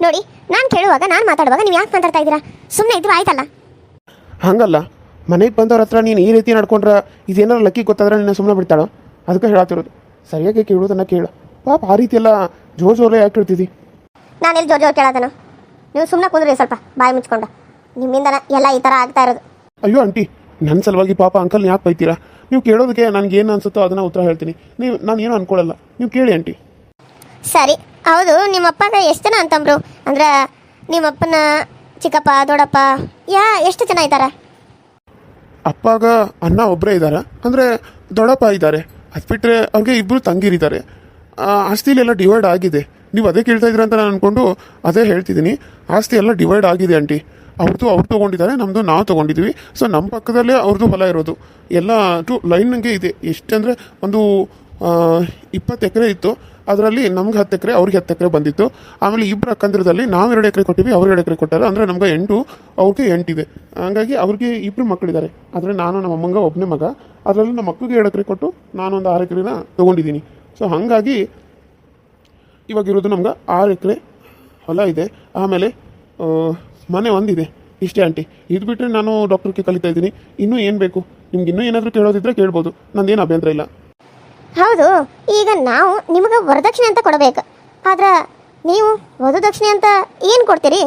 ನೋಡಿ, ನಾನು ಕೇಳುವಾಗ ನಾನು ಮಾತಾಡುವಾಗ ನೀವು ಯಾಕೆ ಮಾತಾಡ್ತಾ ಇದ್ದೀರಾ? ಸುಮ್ಮನೆ ಇದ್ರು ಆಯ್ತಲ್ಲ. ಹಂಗಲ್ಲ, ಮನೆಗೆ ಬಂದವ್ರ ಹತ್ರ ನೀನು ಈ ರೀತಿ ನಡ್ಕೊಂಡ್ರೆ ಇದೇನಾರು ಲಕ್ಕಿ ಗೊತ್ತಾದ್ರೆ ನಿನ್ನ ಸುಮ್ಮನೆ ಬಿಡ್ತಾಳೋ? ಅದಕ್ಕೆ ಹೇಳತ್ತಿರೋದು, ಸರಿಯಾಗಿ ಕೇಳೋದನ್ನು ಕೇಳು. ಪಾಪ ಆ ರೀತಿ ಎಲ್ಲ ಜೋರೇ ಯಾಕೆ ಕೇಳ್ತಿದ್ದಿ? ನಾನೆಲ್ಲಿ ಜೋರು ಕೇಳೋದನು? ನೀವು ಸುಮ್ಮನೆ ಕೂದ್ರಿ, ಸ್ವಲ್ಪ ಬಾಯಿ ಮುಚ್ಕೊಂಡು. ನಿಮ್ಮಿಂದನೇ ಎಲ್ಲ ಈ ಥರ ಆಗ್ತಾ ಇರೋದು. ಅಯ್ಯೋ ಆಂಟಿ, ನನ್ನ ಸಲುವಾಗಿ ಪಾಪ ಅಂಕಲ್ ಯಾಕೆ ಬೈತೀರಾ? ನೀವು ಕೇಳೋದಕ್ಕೆ ನನಗೆ ಏನು ಅನ್ಸುತ್ತೋ ಅದನ್ನು ಉತ್ತರ ಹೇಳ್ತೀನಿ. ನಾನು ಏನು ಅನ್ಕೊಳ್ಳಲ್ಲ, ನೀವು ಕೇಳಿ ಆಂಟಿ. ಸರಿ, ಹೌದು. ನಿಮ್ಮಪ್ಪಗ ಎಷ್ಟು ಜನ ಅಂತಂಬ್ರು? ಅಂದ್ರೆ ನಿಮ್ಮಪ್ಪನ ಚಿಕ್ಕಪ್ಪ, ದೊಡ್ಡಪ್ಪ ಎಷ್ಟು ಜನ ಇದ್ದಾರೆ? ಅಪ್ಪಾಗ ಅಣ್ಣ ಒಬ್ಬರೇ ಇದ್ದಾರೆ, ಅಂದರೆ ದೊಡ್ಡಪ್ಪ ಇದ್ದಾರೆ. ಅದು ಬಿಟ್ಟರೆ ಅವ್ರಿಗೆ ಇಬ್ಬರು ತಂಗಿರಿದ್ದಾರೆ. ಆಸ್ತಿಲೆಲ್ಲ ಡಿವೈಡ್ ಆಗಿದೆ. ನೀವು ಅದೇ ಕೇಳ್ತಾ ಇದ್ದೀರ ಅಂತ ನಾನು ಅಂದ್ಕೊಂಡು ಅದೇ ಹೇಳ್ತಿದ್ದೀನಿ. ಆಸ್ತಿ ಎಲ್ಲ ಡಿವೈಡ್ ಆಗಿದೆ ಆಂಟಿ. ಅವ್ರು ತೊಗೊಂಡಿದ್ದಾರೆ, ನಮ್ಮದು ನಾವು ತೊಗೊಂಡಿದ್ವಿ. ಸೊ ನಮ್ಮ ಪಕ್ಕದಲ್ಲೇ ಅವ್ರದ್ದು ಹೊಲ ಇರೋದು. ಎಲ್ಲ ಲೈನ್ಗೆ ಇದೆ. ಎಷ್ಟಂದರೆ ಒಂದು 20 ಎಕರೆ ಇತ್ತು. ಅದರಲ್ಲಿ ನಮ್ಗೆ 10 ಎಕರೆ, ಅವ್ರಿಗೆ 10 ಎಕರೆ ಬಂದಿತ್ತು. ಆಮೇಲೆ ಇಬ್ಬರು ಅಕ್ಕಂದಿರದಲ್ಲಿ ನಾವು 2 ಎಕರೆ ಕೊಟ್ಟಿವಿ, ಅವ್ರು 2 ಎಕರೆ ಕೊಟ್ಟಾರೆ. ಅಂದರೆ ನಮ್ಗೆ 8, ಅವ್ರಿಗೆ 8 ಇದೆ. ಹಾಗಾಗಿ ಅವ್ರಿಗೆ ಇಬ್ಬರು ಮಕ್ಕಳಿದ್ದಾರೆ. ಆದರೆ ನಾನು ನಮ್ಮ ಅಮ್ಮಂಗೆ ಒಬ್ಬನೇ ಮಗ. ಅದರಲ್ಲಿ ನಮ್ಮ ಮಕ್ಕಳಿಗೆ 2 ಎಕರೆ ಕೊಟ್ಟು ನಾನೊಂದು 6 ಎಕರೆನ ತೊಗೊಂಡಿದ್ದೀನಿ. ಸೊ ಹಾಗಾಗಿ ಇವಾಗಿರೋದು ನಮ್ಗೆ 6 ಎಕರೆ ಹೊಲ ಇದೆ. ಆಮೇಲೆ ಮನೆ ಒಂದಿದೆ. ಇಷ್ಟೇ ಆಂಟಿ. ಇದು ಬಿಟ್ಟರೆ ನಾನು ಡಾಕ್ಟ್ರಿಗೆ ಕಲಿತಾ ಇದ್ದೀನಿ. ಇನ್ನೂ ಏನು ಬೇಕು ನಿಮ್ಗೆ? ಇನ್ನೂ ಏನಾದರೂ ಕೇಳೋದಿದ್ರೆ ಕೇಳ್ಬೋದು, ನಂದೇನು ಅಭ್ಯಂತರ ಇಲ್ಲ. ಹೌದು, ಈಗ ನಾವು ನಿಮಗೆ ವರದಕ್ಷಿಣೆ ಅಂತ ಕೊಡಬೇಕು. ಆದ್ರೆ ನೀವು ವಧುದಕ್ಷಿಣೆ ಅಂತ ಏನು ಕೊಡ್ತೀರಿ?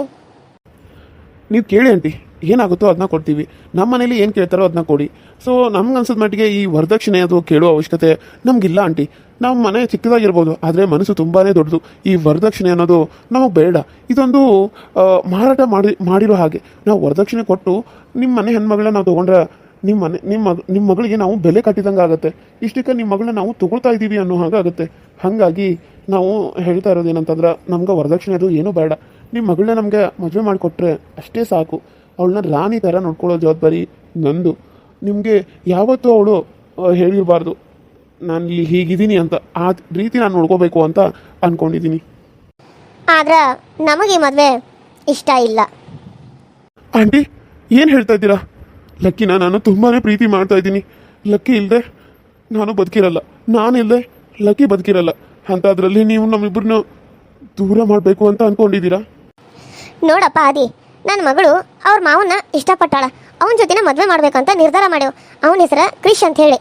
ನೀವು ಕೇಳಿ ಆಂಟಿ, ಏನಾಗುತ್ತೋ ಅದನ್ನ ಕೊಡ್ತೀವಿ. ನಮ್ಮ ಮನೇಲಿ ಏನು ಕೇಳ್ತಾರೋ ಅದನ್ನ ಕೊಡಿ. ಸೊ ನಮ್ಗೆ ಅನ್ಸಿದ ಮಟ್ಟಿಗೆ ಈ ವರದಕ್ಷಿಣೆ ಅದು ಕೇಳೋ ಅವಶ್ಯಕತೆ ನಮಗಿಲ್ಲ ಆಂಟಿ. ನಮ್ಮ ಮನೆ ಚಿಕ್ಕದಾಗಿರ್ಬೋದು, ಆದರೆ ಮನಸ್ಸು ತುಂಬಾ ದೊಡ್ಡದು. ಈ ವರದಕ್ಷಿಣೆ ಅನ್ನೋದು ನಮಗೆ ಬೇಡ. ಇದೊಂದು ಮಾರಾಟ ಮಾಡಿರೋ ಹಾಗೆ. ನಾವು ವರದಕ್ಷಿಣೆ ಕೊಟ್ಟು ನಿಮ್ಮ ಮನೆ ಹೆಣ್ಮಗಳನ್ನ ನಾವು ತೊಗೊಂಡ್ರೆ ನಿಮ್ಮ ಮಗಳಿಗೆ ನಾವು ಬೆಲೆ ಕಟ್ಟಿದಂಗೆ ಆಗುತ್ತೆ. ಇಷ್ಟಕ್ಕೆ ನಿಮ್ಮ ಮಗಳನ್ನ ನಾವು ತೊಗೊಳ್ತಾ ಇದ್ದೀವಿ ಅನ್ನೋ ಹಾಗಾಗುತ್ತೆ. ಹಾಗಾಗಿ ನಾವು ಹೇಳ್ತಾ ಇರೋದು ಏನಂತಂದ್ರೆ, ನಮ್ಗೆ ವರದಕ್ಷಿಣೆ ಅದು ಏನೂ ಬೇಡ. ನಿಮ್ಮ ಮಗಳನ್ನ ನಮಗೆ ಮದುವೆ ಮಾಡಿಕೊಟ್ರೆ ಅಷ್ಟೇ ಸಾಕು. ಅವಳನ್ನ ರಾಣಿ ಥರ ನೋಡ್ಕೊಳ್ಳೋ ಜವಾಬ್ದಾರಿ ನಂದು. ನಿಮಗೆ ಯಾವತ್ತೂ ಅವಳು ಹೇಳಿರಬಾರ್ದು ನಾನು ಇಲ್ಲಿ ಹೀಗಿದ್ದೀನಿ ಅಂತ. ಆ ರೀತಿ ನಾನು ನೋಡ್ಕೋಬೇಕು ಅಂತ ಅಂದ್ಕೊಂಡಿದ್ದೀನಿ. ಆದ್ರೆ ನಮಗೆ ಮದುವೆ ಇಷ್ಟ ಇಲ್ಲ. ಆಂಟಿ, ಏನು ಹೇಳ್ತಾ ಇದ್ದೀರಾ? ಲಕ್ಕಿನ ನಾನು ತುಂಬಾ ಪ್ರೀತಿ ಮಾಡ್ತಾ ಇದ್ದೀನಿ. ಲಕ್ಕಿ ಇಲ್ಲದೆ ನಾನು ಬದುಕಿರಲ್ಲ, ನಾನಿಲ್ಲದೆ ಲಕ್ಕಿ ಬದುಕಿರಲ್ಲ. ಅಂಥದ್ರಲ್ಲಿ ನೀವು ನಮ್ಮಿಬ್ಬರನ್ನ ದೂರ ಮಾಡಬೇಕು ಅಂತ ಅಂದ್ಕೊಂಡಿದ್ದೀರಾ? ನೋಡಪ್ಪ ಆದಿ, ನನ್ನ ಮಗಳು ಅವ್ರ ಮಾವನ್ನ ಇಷ್ಟಪಟ್ಟಾಳ. ಅವನ ಜೊತೆನ ಮದುವೆ ಮಾಡ್ಬೇಕಂತ ನಿರ್ಧಾರ ಮಾಡ್ಯವು. ಅವನ ಹೆಸರು ಕ್ರಿಶ್ ಅಂತ ಹೇಳಿ.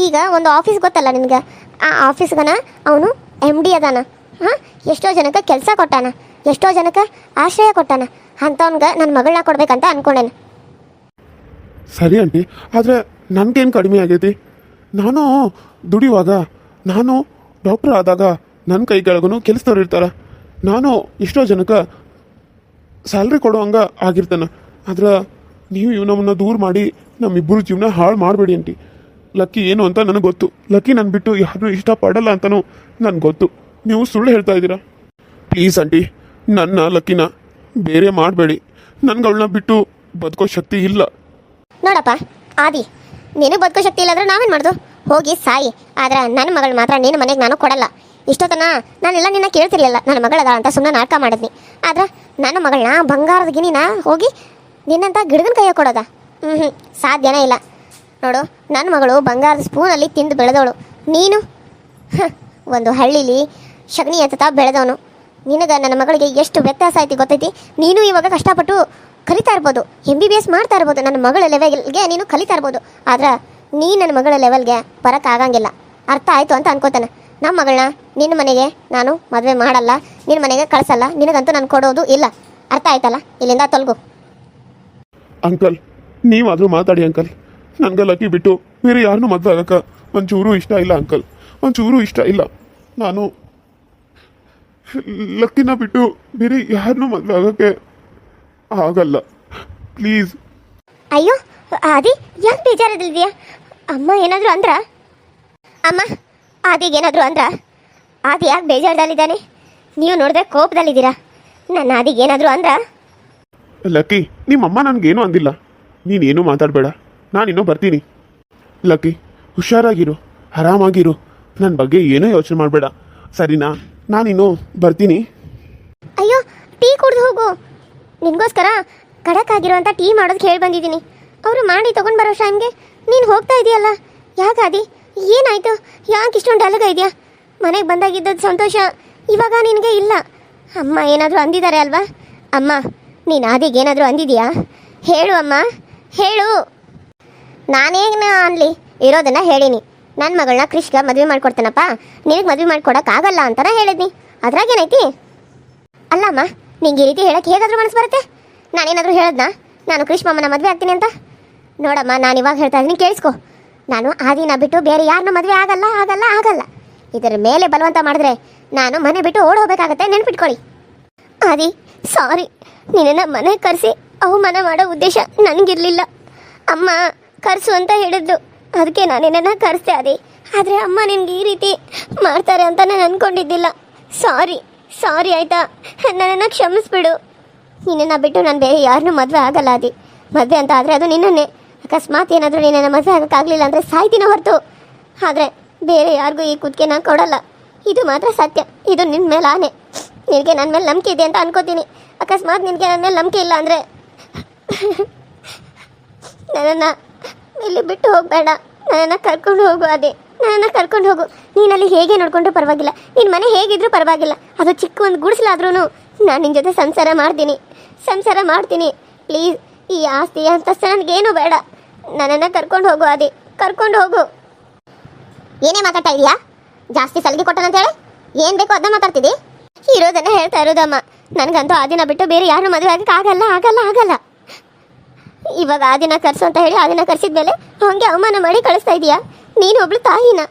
ಈಗ ಒಂದು ಆಫೀಸ್ ಗೊತ್ತಲ್ಲ ನಿನಗೆ, ಆ ಆಫೀಸ್ಗನ ಅವನು MD ಅದಾನ. ಎಷ್ಟೋ ಜನಕ್ಕೆ ಕೆಲಸ ಕೊಟ್ಟಾನ, ಎಷ್ಟೋ ಜನಕ್ಕೆ ಆಶ್ರಯ ಕೊಟ್ಟಾನ. ಅಂಥವ್ನಿಗೆ ನನ್ನ ಮಗಳನ್ನ ಕೊಡ್ಬೇಕಂತ ಅಂದ್ಕೊಂಡೇನೆ. ಸರಿ ಆಂಟಿ, ಆದರೆ ನನಗೇನು ಕಡಿಮೆ ಆಗೈತಿ? ನಾನು ದುಡಿಯುವಾಗ, ನಾನು ಡಾಕ್ಟರ್ ಆದಾಗ ನನ್ನ ಕೈ ಕೆಳಗೂ ಕೆಲಸದವ್ರು ಇರ್ತಾರೆ. ನಾನು ಎಷ್ಟೋ ಜನಕ್ಕೆ ಸ್ಯಾಲ್ರಿ ಕೊಡೋವಂಗೆ ಆಗಿರ್ತಾನೆ. ಆದ್ರೆ ನೀವು ನಮ್ಮನ್ನ ದೂರ ಮಾಡಿ ನಮ್ಮಿಬ್ಬರು ಜೀವನ ಹಾಳು ಮಾಡಬೇಡಿ ಆಂಟಿ. ಲಕ್ಕಿ ಏನು ಅಂತ ನನಗೆ ಗೊತ್ತು. ಲಕ್ಕಿ ನನ್ನ ಬಿಟ್ಟು ಯಾರನ್ನೂ ಇಷ್ಟಪಡಲ್ಲ ಅಂತಲೂ ನನಗೆ ಗೊತ್ತು. ನೀವು ಸುಳ್ಳು ಹೇಳ್ತಾ ಇದ್ದೀರಾ. ಪ್ಲೀಸ್ ಆಂಟಿ, ನನ್ನ ಲಕ್ಕಿನ ಬೇರೆ ಮಾಡಬೇಡಿ. ನನಗೆ ಅವಳನ್ನ ಬಿಟ್ಟು ಬದುಕೋ ಶಕ್ತಿ ಇಲ್ಲ. ನೋಡಪ್ಪ ಆದಿ, ನೀನು ಬದುಕೋ ಶಕ್ತಿ ಇಲ್ಲಾಂದ್ರೆ ನಾವೇನು ಮಾಡೋದು? ಹೋಗಿ ಸಾಯಿ. ಆದ್ರೆ ನನ್ನ ಮಗಳು ಮಾತ್ರ ನಿನ್ನ ಮನೆಗೆ ನಾನು ಕೊಡಲ್ಲ. ಇಷ್ಟೊತ್ತನ ನಾನೆಲ್ಲ ನಿನ್ನ ಕೇಳ್ತಿರ್ಲಿಲ್ಲ. ನನ್ನ ಮಗಳದ ಅಂತ ಸುಮ್ಮನೆ ನಾಟಕ ಮಾಡಿದ್ನಿ. ಆದ್ರೆ ನನ್ನ ಮಗಳನ್ನ ಬಂಗಾರದ ಗಿಣಿನ ಹೋಗಿ ನಿನ್ನಂತ ಗಿಡಗನ ಕೈಯಾಗ ಕೊಡೋದ? ಸಾಧ್ಯನೇ ಇಲ್ಲ. ನೋಡು, ನನ್ನ ಮಗಳು ಬಂಗಾರದ ಸ್ಪೂನಲ್ಲಿ ತಿಂದು ಬೆಳೆದವಳು. ನೀನು ಒಂದು ಹಳ್ಳಿಲಿ ಶಗಣಿ ಎತ್ತ ಬೆಳೆದವನು. ನಿನಗೆ ನನ್ನ ಮಗಳಿಗೆ ಎಷ್ಟು ವ್ಯತ್ಯಾಸ ಐತಿ ಗೊತ್ತೈತಿ? ನೀನು ಇವಾಗ ಕಷ್ಟಪಟ್ಟು ಕಲಿತಾ ಇರ್ಬೋದು, MBBS ಮಾಡ್ತಾ ಇರ್ಬೋದು, ನನ್ನ ಮಗಳ ಲೆವೆಲ್ಗೆ ನೀನು ಕಲಿತಾ ಇರ್ಬೋದು. ಆದ್ರೆ ನೀ ನನ್ನ ಮಗಳ ಲೆವೆಲ್ಗೆ ಬರೋಕ್ಕಾಗಂಗಿಲ್ಲ. ಅರ್ಥ ಆಯಿತು ಅಂತ ಅನ್ಕೋತಾನೆ. ನಮ್ಮ ಮಗಳನ್ನ ನಿನ್ನ ಮನೆಗೆ ನಾನು ಮದುವೆ ಮಾಡಲ್ಲ, ನಿನ್ನ ಮನೆಗೆ ಕಳಿಸಲ್ಲ. ನಿನಗಂತೂ ನಾನು ಕೊಡೋದು ಇಲ್ಲ. ಅರ್ಥ ಆಯ್ತಲ್ಲ? ಇಲ್ಲಿಂದ ತೊಲಗು. ಅಂಕಲ್, ನೀವಾದರೂ ಮಾತಾಡಿ ಅಂಕಲ್. ನನಗೆ ಲಕ್ಕಿ ಬಿಟ್ಟು ಬೇರೆ ಯಾರನ್ನೂ ಮದುವೆ ಆಗೋಕ್ಕೆ ಒಂಚೂರು ಇಷ್ಟ ಇಲ್ಲ ಅಂಕಲ್, ಒಂಚೂರು ಇಷ್ಟ ಇಲ್ಲ. ನಾನು ಲಕ್ಕಿನ ಬಿಟ್ಟು ಬೇರೆ ಯಾರನ್ನೂ ಮದುವೆ ಆಗೋಕ್ಕೆ ಆಗಲ್ಲ. ಪ್ಲೀಸ್. ಅಯ್ಯೋ ಆದಿ, ಯಾಕೆ ಬೇಜಾರದಿಲ್ವಿಯಾ? ಅಮ್ಮ ಏನಾದರೂ ಅಂದ್ರ? ಅಮ್ಮ ಆದಿಗೇನಾದರೂ ಅಂದ್ರ? ಆದಿ ಯಾಕೆ ಬೇಜಾರದಲ್ಲಿದ್ದಾನೆ? ನೀವು ನೋಡಿದ್ರೆ ಕೋಪದಲ್ಲಿದ್ದೀರಾ. ನನ್ನ ಆದಿಗೇನಾದರೂ ಅಂದ್ರ? ಲಕ್ಕಿ, ನಿಮ್ಮಮ್ಮ ನನಗೇನು ಅಂದಿಲ್ಲ. ನೀನೇನು ಮಾತಾಡಬೇಡ, ನಾನಿನ್ನೂ ಬರ್ತೀನಿ. ಲಕ್ಕಿ, ಹುಷಾರಾಗಿರು, ಆರಾಮಾಗಿರು. ನನ್ನ ಬಗ್ಗೆ ಏನೂ ಯೋಚನೆ ಮಾಡಬೇಡ, ಸರಿನಾ? ನಾನಿನ್ನೂ ಬರ್ತೀನಿ. ಅಯ್ಯೋ, ಟೀ ಕುಡ್ದು ಹೋಗು. ನಿನಗೋಸ್ಕರ ಖಡಕ್ ಆಗಿರುವಂಥ ಟೀ ಮಾಡೋದಕ್ಕೆ ಹೇಳಿ ಬಂದಿದ್ದೀನಿ. ಅವರು ಮಾಡಿ ತೊಗೊಂಡು ಬರೋ ಟೈಮ್ಗೆ ನೀನು ಹೋಗ್ತಾ ಇದೆಯಲ್ಲ. ಯಾಕಾದಿ, ಏನಾಯಿತು? ಯಾಕೆ ಇಷ್ಟೊಂದು ಡಲ್ಗ ಇದೆಯಾ? ಮನೆಗೆ ಬಂದಾಗಿದ್ದದ್ದು ಸಂತೋಷ ಇವಾಗ ನಿನಗೆ ಇಲ್ಲ. ಅಮ್ಮ ಏನಾದರೂ ಅಂದಿದ್ದಾರೆ ಅಲ್ವಾ? ಅಮ್ಮ ನೀನು ಆದಿಗೆ ಏನಾದರೂ ಅಂದಿದೀಯಾ? ಹೇಳು ಅಮ್ಮ, ಹೇಳು. ನಾನೇನ ಅನ್ಲಿ, ಇರೋದನ್ನ ಹೇಳಿನಿ. ನನ್ನ ಮಗಳನ್ನ ಕೃಷ್ಗೆ ಮದುವೆ ಮಾಡ್ಕೊಡ್ತೇನಪ್ಪ, ನಿನಗೆ ಮದುವೆ ಮಾಡ್ಕೊಡೋಕ್ಕಾಗಲ್ಲ ಅಂತಾನೆ ಹೇಳಿದ್ನಿ. ಅದ್ರಾಗೇನೈತಿ? ಅಲ್ಲಮ್ಮ, ನಿಂಗೆ ಈ ರೀತಿ ಹೇಳಕ್ಕೆ ಹೇಗಾದರೂ ಮನಸ್ಸು ಬರುತ್ತೆ? ನಾನೇನಾದರೂ ಹೇಳದ್ನಾ ನಾನು ಕೃಷ್ಣ ಮಾಮನ ಮದುವೆ ಆಗ್ತೀನಿ ಅಂತ? ನೋಡಮ್ಮ, ನಾನು ಇವಾಗ ಹೇಳ್ತಾ ಇದ್ದೀನಿ, ಕೇಳಿಸ್ಕೊ. ನಾನು ಆದಿನ ಬಿಟ್ಟು ಬೇರೆ ಯಾರನ್ನೂ ಮದುವೆ ಆಗಲ್ಲ ಆಗಲ್ಲ ಆಗಲ್ಲ. ಇದರ ಮೇಲೆ ಬಲವಂತ ಮಾಡಿದ್ರೆ ನಾನು ಮನೆ ಬಿಟ್ಟು ಓಡ್ ಹೋಗ್ಬೇಕಾಗತ್ತೆ, ನೆನ್ಪಿಟ್ಕೊಳ್ಳಿ. ಆದಿ, ಸಾರಿ, ನಿನ್ನ ಮನೆ ಕರೆಸಿ ಅವಮಾನ ಮಾಡೋ ಉದ್ದೇಶ ನನಗಿರಲಿಲ್ಲ. ಅಮ್ಮ ಕರೆಸು ಅಂತ ಹೇಳಿದ್ದು, ಅದಕ್ಕೆ ನಾನು ನಿನ್ನನ್ನು ಕರೆಸ್ದೆ ಆದಿ. ಆದರೆ ಅಮ್ಮ ನಿನ್ಗೆ ಈ ರೀತಿ ಮಾಡ್ತಾರೆ ಅಂತ ನಾನು ಅಂದ್ಕೊಂಡಿದ್ದಿಲ್ಲ. ಸಾರಿ ಸಾರಿ ಆಯಿತಾ? ನನ್ನನ್ನು ಕ್ಷಮಿಸ್ಬಿಡು. ನಿನ್ನನ್ನು ಬಿಟ್ಟು ನಾನು ಬೇರೆ ಯಾರನ್ನೂ ಮದುವೆ ಆಗಲ್ಲ ಆದಿ. ಮದುವೆ ಅಂತ ಆದರೆ ಅದು ನಿನ್ನನ್ನೇ. ಅಕಸ್ಮಾತ್ ಏನಾದರೂ ನಿನ್ನನ್ನು ಮದುವೆ ಆಗೋಕ್ಕಾಗಲಿಲ್ಲ ಅಂದರೆ ಸಾಯ್ತೀನ ಹೊರತು, ಆದರೆ ಬೇರೆ ಯಾರಿಗೂ ಈ ಕುತ್ತಿಗೆ ನಾನು ಕೊಡಲ್ಲ. ಇದು ಮಾತ್ರ ಸತ್ಯ. ಇದು ನಿನ್ನ ಮೇಲೆ ಆನೆ. ನಿನಗೆ ನನ್ನ ಮೇಲೆ ನಂಬಿಕೆ ಇದೆ ಅಂತ ಅನ್ಕೋತೀನಿ. ಅಕಸ್ಮಾತ್ ನಿನಗೆ ನನ್ನ ಮೇಲೆ ನಂಬಿಕೆ ಇಲ್ಲ ಅಂದರೆ ನನ್ನನ್ನು ಇಲ್ಲಿ ಬಿಟ್ಟು ಹೋಗಬೇಡ. ನನ್ನನ್ನು ಕರ್ಕೊಂಡು ಹೋಗು ಅದೇ, ನನ್ನನ್ನು ಕರ್ಕೊಂಡು ಹೋಗು. ನೀನಲ್ಲಿ ಹೇಗೆ ನೋಡ್ಕೊಂಡ್ರೂ ಪರವಾಗಿಲ್ಲ, ನಿನ್ನ ಮನೆ ಹೇಗಿದ್ರೂ ಪರವಾಗಿಲ್ಲ. ಅದು ಚಿಕ್ಕ ಒಂದು ಗುಡಿಸಲಾದ್ರೂ ನಾನು ನಿನ್ನ ಜೊತೆ ಸಂಸಾರ ಮಾಡ್ತೀನಿ. ಪ್ಲೀಸ್, ಈ ಆಸ್ತಿ ಅಂತಸ್ತು ನನಗೇನು ಬೇಡ. ನನ್ನನ್ನು ಕರ್ಕೊಂಡು ಹೋಗು ಅದೇ, ಕರ್ಕೊಂಡು ಹೋಗು. ಏನೇ ಮಾತಾಡ್ತಾ ಇದೀಯಾ? ಜಾಸ್ತಿ ಸಲಿಗೆ ಕೊಟ್ಟನಂತೇಳಿ ಏನು ಬೇಕೋ ಅದನ್ನ ಮಾತಾಡ್ತಿದ್ದಿ? ಇರೋದನ್ನ ಹೇಳ್ತಾ ಇರೋದಮ್ಮ. ನನಗಂತೂ ಆ ದಿನ ಬಿಟ್ಟು ಬೇರೆ ಯಾರನ್ನೂ ಮದುವೆ ಆಗಕ್ಕೆ ಆಗಲ್ಲ. ಇವಾಗ ಆ ದಿನ ಕರ್ಸು ಅಂತ ಹೇಳಿ ಆ ದಿನ ಕರ್ಸಿದ್ಮೇಲೆ ಅವನಿಗೆ ಅವಮಾನ ಮಾಡಿ ಕಳಿಸ್ತಾ ಇದೀಯಾ? ನೀನು ಒಬ್ಳು ತಾಯಿನ.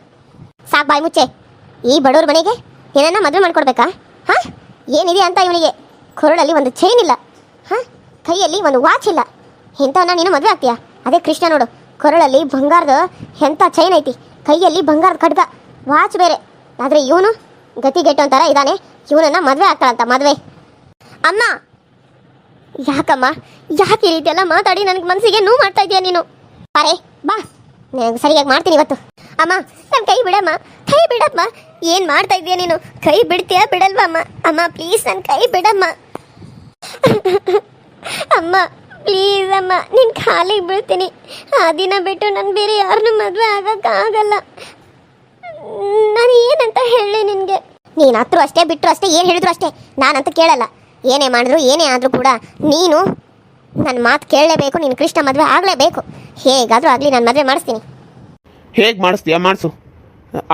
ಸಾಕು ಬಾಯಿ ಮುಚ್ಚೆ. ಈ ಬಡವ್ರ ಮನೆಗೆ ಏನನ್ನ ಮದುವೆ ಮಾಡ್ಕೊಡ್ಬೇಕಾ? ಹಾಂ, ಏನಿದೆ ಅಂತ ಇವನಿಗೆ? ಕೊರಳಲ್ಲಿ ಒಂದು ಚೈನ್ ಇಲ್ಲ, ಹಾಂ, ಕೈಯಲ್ಲಿ ಒಂದು ವಾಚ್ ಇಲ್ಲ. ಇಂಥವನ್ನ ನೀನು ಮದುವೆ ಆಗ್ತೀಯಾ? ಅದೇ ಕೃಷ್ಣ ನೋಡು, ಕೊರಳಲ್ಲಿ ಬಂಗಾರದ ಎಂಥ ಚೈನ್ ಐತಿ, ಕೈಯಲ್ಲಿ ಬಂಗಾರದ ಖಡ್ಗ, ವಾಚ್ ಬೇರೆ. ಆದರೆ ಇವನು ಗತಿಗೆಟ್ಟು ಅಂತಾರ ಇದ್ದಾನೆ. ಇವನನ್ನ ಮದುವೆ ಆಗ್ತಾಳಂತ ಮದುವೆ. ಅಮ್ಮ, ಯಾಕಮ್ಮ, ಯಾಕೆ ಈ ರೀತಿ ಎಲ್ಲ ಮಾತಾಡಿ ನನಗೆ ಮನಸ್ಸಿಗೆ ನೋವು ಮಾಡ್ತಾ ಇದೀಯ ನೀನು? ಅರೆ ಬಾ, ನನಗೆ ಸರಿಯಾಗಿ ಮಾಡ್ತೀನಿ ಇವತ್ತು. ಅಮ್ಮ, ನನ್ನ ಕೈ ಬಿಡಮ್ಮ, ಕೈ ಬಿಡಮ್ಮ. ಏನು ಮಾಡ್ತಾ ಇದೀಯ ನೀನು? ಕೈ ಬಿಡ್ತೀಯಾ ಬಿಡಲ್ವಾ ಅಮ್ಮ? ಅಮ್ಮ ಪ್ಲೀಸ್, ನನ್ನ ಕೈ ಬಿಡಮ್ಮ. ಅಮ್ಮ ಪ್ಲೀಸ್ ಅಮ್ಮ, ನಿನ್ನ ಕಾಲಿಗೆ ಬೀಳ್ತೀನಿ. ಆ ದಿನ ಬಿಟ್ಟು ನಾನು ಬೇರೆ ಯಾರನ್ನೂ ಮದುವೆ ಆಗೋಕ್ಕಾಗಲ್ಲ. ನಾನು ಏನಂತ ಹೇಳಿ ನಿನಗೆ? ನೀನು ಹತ್ರು ಅಷ್ಟೇ, ಬಿಟ್ಟರು ಅಷ್ಟೇ, ಏನು ಹೇಳಿದ್ರು ಅಷ್ಟೇ, ನಾನಂತ ಕೇಳಲ್ಲ. ಏನೇ ಮಾಡಿದ್ರು ಏನೇ ಆದರೂ ಕೂಡ ನೀನು ನನ್ನ ಮಾತು ಕೇಳಲೇಬೇಕು. ನೀನು ಕೃಷ್ಣ ಮದುವೆ ಆಗಲೇಬೇಕು. ಹೇಗಾದರೂ ಆಗಲಿ ನಾನು ಮದುವೆ ಮಾಡಿಸ್ತೀನಿ. ಹೇಗೆ ಮಾಡಿಸ್ತೀಯ? ಮಾಡಿಸು.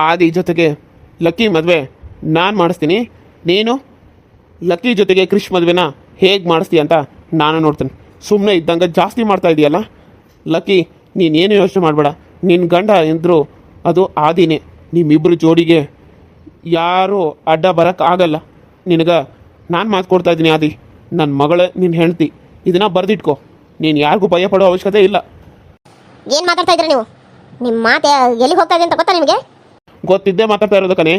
ಆದಿ ಜೊತೆಗೆ ಲಕ್ಕಿ ಮದುವೆ ನಾನು ಮಾಡಿಸ್ತೀನಿ. ನೀನು ಲಕ್ಕಿ ಜೊತೆಗೆ ಕೃಷ್ಣ ಮದುವೆನ ಹೇಗೆ ಮಾಡಿಸ್ತೀಯ ಅಂತ ನಾನು ನೋಡ್ತೀನಿ. ಸುಮ್ಮನೆ ಇದ್ದಂಗೆ ಜಾಸ್ತಿ ಮಾಡ್ತಾ ಇದೆಯಲ್ಲ ಲಕ್ಕಿ. ನೀನೇನು ಯೋಚನೆ ಮಾಡಬೇಡ. ನಿನ್ನ ಗಂಡ ಎಂದರು ಅದು ಆದಿನೇ. ನಿಮ್ಮಿಬ್ಬರು ಜೋಡಿಗೆ ಯಾರೂ ಅಡ್ಡ ಬರೋಕ್ಕಾಗಲ್ಲ. ನಿನಗೆ ನಾನು ಮಾತು ಕೊಡ್ತಾ ಇದ್ದೀನಿ ಆದಿ, ನನ್ನ ಮಗಳೇ ನಿನ್ನ ಹೆಂಡ್ತಿ. ಇದನ್ನು ಬರೆದಿಟ್ಕೋ. ನೀನು ಯಾರಿಗೂ ಭಯ ಪಡೋ ಅವಶ್ಯಕತೆ ಇಲ್ಲ. ಏನು ಮಾತಾಡ್ತಾ ಇದ್ದೀರಾ ನೀವು? ನಿಮ್ಮ ಮಾತು ಎಲ್ಲಿಗೆ ಹೋಗ್ತಾ ಇದೆ ಅಂತ ಗೊತ್ತಾ ನಿಮಗೆ? ಗೊತ್ತಿದ್ದೇ ಮಾತಾಡ್ತಾ ಇರೋದು ಕಣೆ.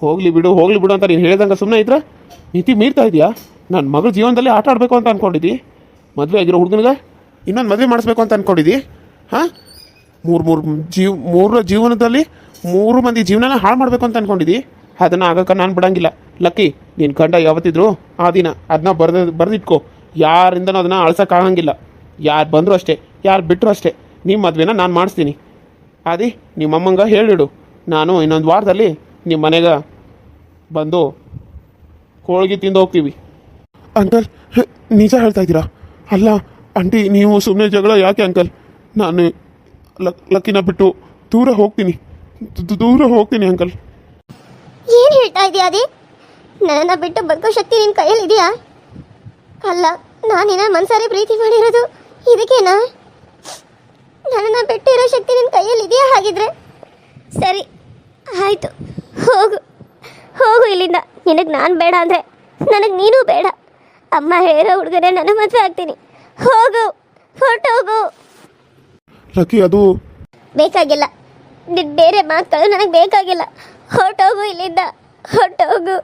ಹೋಗ್ಲಿ ಬಿಡು ಅಂತ ನೀನು ಹೇಳಿದಂಗೆ ಸುಮ್ಮನೆ ಇದ್ರೆ ಮಿತಿ ಮೀರ್ತಾ ಇದೆಯಾ? ನನ್ನ ಮಗಳ ಜೀವನದಲ್ಲಿ ಆಟ ಆಡಬೇಕು ಅಂತ ಅಂದ್ಕೊಂಡಿದ್ದಿ. ಮದುವೆ ಆಗಿರೋ ಹುಡುಗನಿಗೆ ಇನ್ನೊಂದು ಮದುವೆ ಮಾಡಿಸ್ಬೇಕು ಅಂತ ಅಂದ್ಕೊಂಡಿದ್ದಿ. ಹಾಂ, ಮೂರು ಜೀವನದಲ್ಲಿ 3 ಮಂದಿ ಜೀವನನ ಹಾಳು ಮಾಡಬೇಕು ಅಂತ ಅಂದ್ಕೊಂಡಿದ್ದಿ. ಅದನ್ನು ಆಗೋಕೆ ನಾನು ಬಿಡಂಗಿಲ್ಲ ಲಕ್ಕಿ. ನಿನ್ನ ಗಂಡ ಯಾವತ್ತಿದ್ರು ಆ ದಿನ ಅದನ್ನ ಬರೆದಿಟ್ಕೋ. ಯಾರಿಂದನೂ ಅದನ್ನು ಅಳ್ಸೋಕ್ಕಾಗಂಗಿಲ್ಲ. ಯಾರು ಬಂದರೂ ಅಷ್ಟೇ, ಯಾರು ಬಿಟ್ಟರು ಅಷ್ಟೇ. ನಿಮ್ಮ ಮದುವೆನ ನಾನು ಮಾಡಿಸ್ತೀನಿ. ಆದಿ, ನಿಮ್ಮಮ್ಮಂಗೆ ಹೇಳಿಡು, ನಾನು ಇನ್ನೊಂದು ವಾರದಲ್ಲಿ ನಿಮ್ಮ ಮನೆಗೆ ಬಂದು ಹೋಳಿಗೆ ತಿಂದು ಹೋಗ್ತೀವಿ. ಅಂಕಲ್, ನಿಜ ಹೇಳ್ತಾ ಇದ್ದೀರಾ? ಅಲ್ಲ ಆಂಟಿ, ನೀವು ಸುಮ್ಮನೆ ಜಗಳ ಯಾಕೆ ಅಂಕಲ್? ನಾನು ಲಕ್ಕಿನ ಬಿಟ್ಟು ದೂರ ಹೋಗ್ತೀನಿ ಅಂಕಲ್. ಏನು ಹೇಳ್ತಾ ಇದೀಯ ಅದೇ? ನನ್ನನ್ನು ಬಿಟ್ಟು ಬದುಕೋ ಶಕ್ತಿ ನಿನ್ನ ಕೈಯಲ್ಲಿ ಇದೆಯಾ? ಅಲ್ಲ, ನಾನಿನ್ನ ಮನಸಾರೆ ಪ್ರೀತಿ ಮಾಡಿರೋದು ಇದಕ್ಕೇನಾ? ನನ್ನನ್ನು ಬಿಟ್ಟಿರೋ ಶಕ್ತಿ ನಿನ್ನ ಕೈಯಲ್ಲಿ ಇದೆಯಾ? ಹಾಗಿದ್ರೆ ಸರಿ, ಆಯಿತು, ಹೋಗು ಇಲ್ಲಿಂದ. ನಿನಗೆ ನಾನು ಬೇಡ ಅಂದರೆ ನನಗೆ ನೀನು ಬೇಡ. ಅಮ್ಮ ಹೇಳಿರೋ ಹುಡುಗರೇ ನನ್ನ ಮದುವೆ ಆಗ್ತೀನಿ. ಹೊರಟೋಗು. ಲಕ್ಕಿ, ಅದು ಬೇಕಾಗಿಲ್ಲ. ನಿನ್ನ ಬೇರೆ ಮಾತುಗಳು ನನಗೆ ಬೇಕಾಗಿಲ್ಲ. ಹೊರಟೋಗು ಇಲ್ಲಿಂದ, ಹೊರಟೋಗು.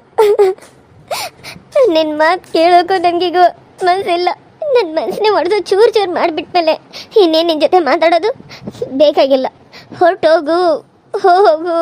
ನಿನ್ನ ಮಾತು ಕೇಳೋಕ್ಕೂ ನನಗೀಗ ಮನಸ್ಸಿಲ್ಲ. ನನ್ನ ಮನಸ್ಸನ್ನೇ ಹೊಡೆದು ಚೂರು ಮಾಡಿಬಿಟ್ಮೇಲೆ ಇನ್ನೇನು ನಿನ್ನ ಜೊತೆ ಮಾತಾಡೋದು ಬೇಕಾಗಿಲ್ಲ. ಹೊರಟೋಗು, ಹೋಗು.